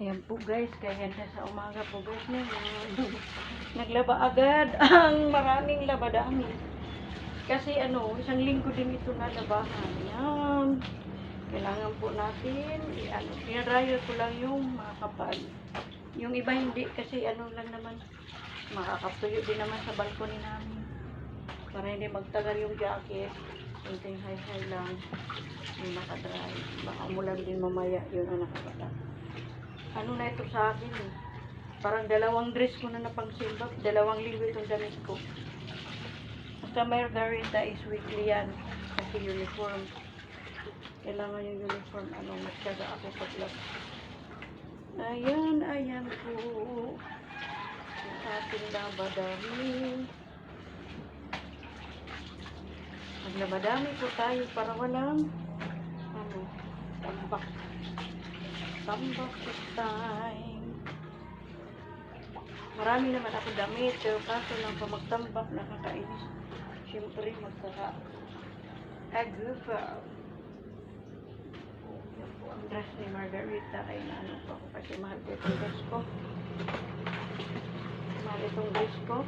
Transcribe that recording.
Ayan po guys, kaya sa umaga po guys na naglaba agad ang maraming labadami. Kasi isang linggo din ito na labahan. Yan. Kailangan po natin, pinaryo ko lang yung mga kapal. Yung iba hindi kasi lang naman, makakaptuyo din naman sa balkoni namin. Para hindi magtagal yung jacket. Kunting high-high lang. Yung nakadry. Baka umulan din mamaya yun ang nakakata. Ano na ito sa akin eh. Parang dalawang dress ko na napangsimbap. 2 linggo itong damit ko. Basta Margarita is weekly yan. Kasi uniform. Kailangan yung uniform. Matyaga ako paglap. Ayan po. Yung ating labadami. Maglabadami po tayo para walang tambak. Tambak this time. Marami naman ako damit. Pero kaso lang pa magtambak nakakainis. Siyempre magkaka-agrupa. Yan po ang dress ni Margarita. Ay naano po ako kasi mahal ko itong dress ko. Mahal itong dress ko.